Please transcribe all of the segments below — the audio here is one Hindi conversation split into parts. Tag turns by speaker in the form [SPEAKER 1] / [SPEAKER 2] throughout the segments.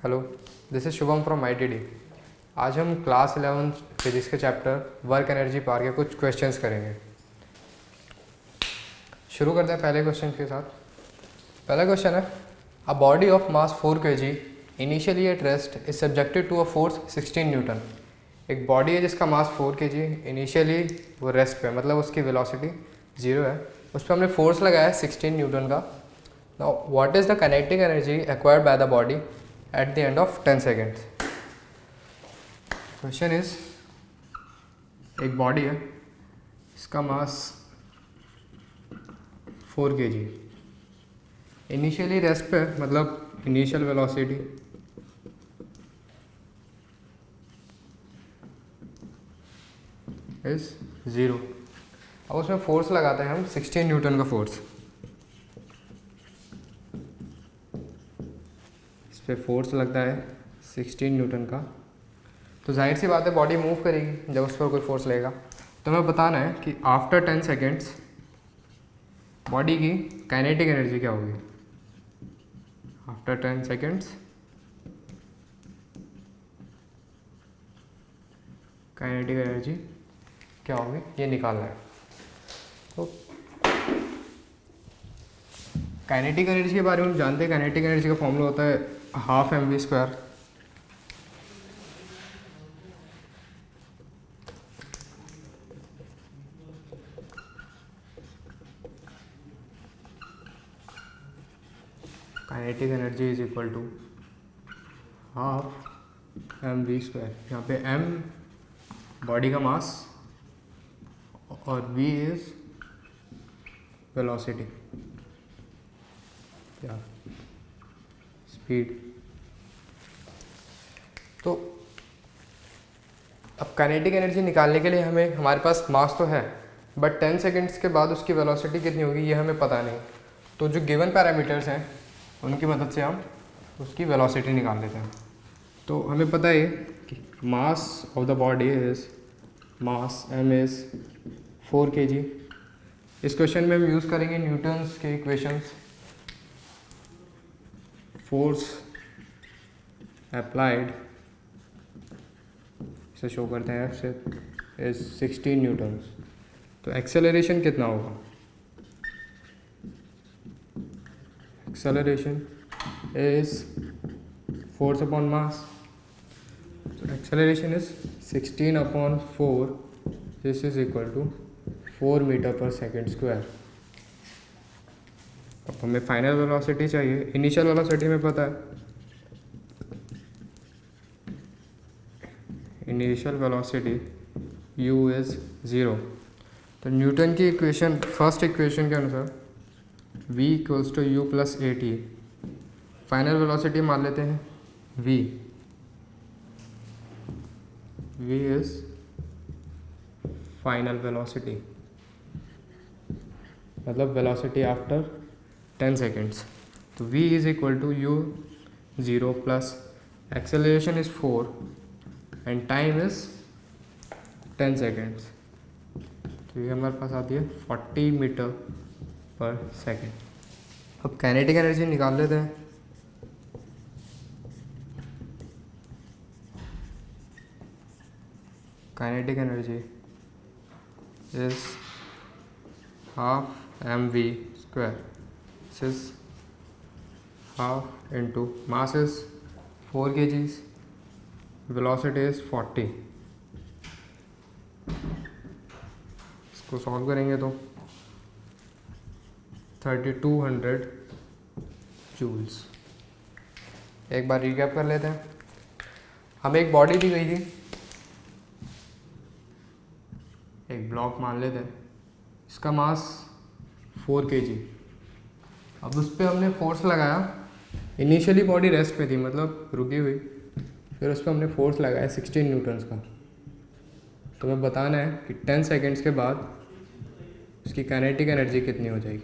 [SPEAKER 1] Hello, this is Shubham from ITD। आज हम क्लास 11 फिजिक्स के चैप्टर वर्क एनर्जी पार के कुछ क्वेश्चंस करेंगे। शुरू करते हैं पहले क्वेश्चन के साथ। पहला क्वेश्चन है, a body of mass 4 kg initially at rest is subjected to a force 16 newton. एक बॉडी है जिसका मास 4 kg, इनिशियली वो रेस्ट पे, मतलब उसकी वेलोसिटी 0 है, उस पर हमने फोर्स लगाया है 16 न्यूटन का। Now what is the kinetic energy acquired by the body at the end of 10 seconds. Question is, एक बॉडी है, इसका मास 4 kg, इनिशियली रेस्ट पे, मतलब इनिशियल वेलोसिटी इज 0। अब उसमें फोर्स लगाते हैं हम 16 न्यूटन का फोर्स। इस पे फोर्स लगता है 16 न्यूटन का, तो जाहिर सी बात है बॉडी मूव करेगी जब उस पर कोई फोर्स लगेगा। तो हमें बताना है कि आफ्टर 10 सेकेंड्स बॉडी की काइनेटिक एनर्जी क्या होगी। आफ्टर 10 सेकेंड्स काइनेटिक एनर्जी क्या होगी, ये निकालना है। तो काइनेटिक एनर्जी के बारे में हम जानते हैं, काइनेटिक एनर्जी का फॉर्मूला होता है half mv²। Kinetic energy is equal to half mv²। यहाँ पे m बॉडी का मास और v इज वेलोसिटी या स्पीड। तो अब काइनेटिक एनर्जी निकालने के लिए हमें, हमारे पास मास तो है, बट 10 सेकेंड्स के बाद उसकी वेलोसिटी कितनी होगी ये हमें पता नहीं। तो जो गिवन पैरामीटर्स हैं उनकी मदद से हम उसकी वेलोसिटी निकाल लेते हैं। तो हमें पता है कि mass of the body is, mass m is 4 kg। इस क्वेश्चन में हम यूज़ करेंगे न्यूटन्स के इक्वेशंस। फोर्स अप्लाइड, इसे शो करते हैं F से, इज 16 न्यूटन्स। तो एक्सेलरेशन कितना होगा, acceleration is force upon mass. तो acceleration is 16/4, this is equal to 4 metre per second square. अब हमें फाइनल वेलोसिटी चाहिए। इनिशियल वेलोसिटी में पता है, इनिशियल वेलोसिटी u इज 0। तो न्यूटन की इक्वेशन, फर्स्ट इक्वेशन के अनुसार v equals to u plus at। Final velocity मान लेते हैं v इज फाइनल वेलोसिटी, मतलब वेलोसिटी आफ्टर 10 सेकेंड्स। तो v is equal to u 0 plus acceleration is 4 and time is 10 seconds. तो ये हमारे पास आती है 40 मीटर/सेकेंड। अब काइनेटिक एनर्जी निकाल लेते हैं। Kinetic energy is half mv²। This is half into mass is 4 kg, velocity is 40। इसको सॉल्व करेंगे तो 3200 जूल्स। एक बार रिकैप कर लेते हैं। हमें एक बॉडी दी गई थी, एक ब्लॉक मान लेते हैं, इसका मास 4 kg। अब उस पर हमने फोर्स लगाया, इनिशियली बॉडी रेस्ट पे थी, मतलब रुकी हुई, फिर उस पर हमने फोर्स लगाया 16 न्यूटन्स का। तो हमें बताना है कि 10 सेकेंड्स के बाद उसकी काइनेटिक एनर्जी कितनी हो जाएगी।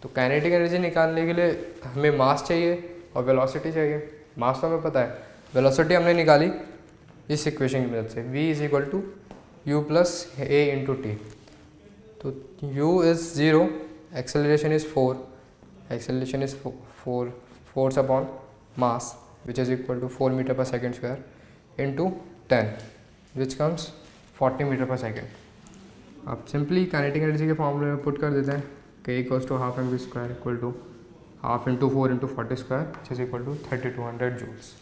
[SPEAKER 1] तो काइनेटिक एनर्जी निकालने के लिए हमें मास चाहिए और वेलोसिटी चाहिए। मास तो हमें पता है, वेलोसिटी हमने निकाली इस इक्वेशन की मदद से, v is equal to u plus a into t. तो u is 0, acceleration is 4 acceleration is 4 force upon mass, which is equal to 4 meter per second square into 10, which comes 40 metre पर सेकेंड। अब सिंपली काइनेटिक एनर्जी के फॉर्मूले में पुट कर देते हैं कि equals to half mv square equal to half into 4 into 40 square, which is equal to 3200 joules.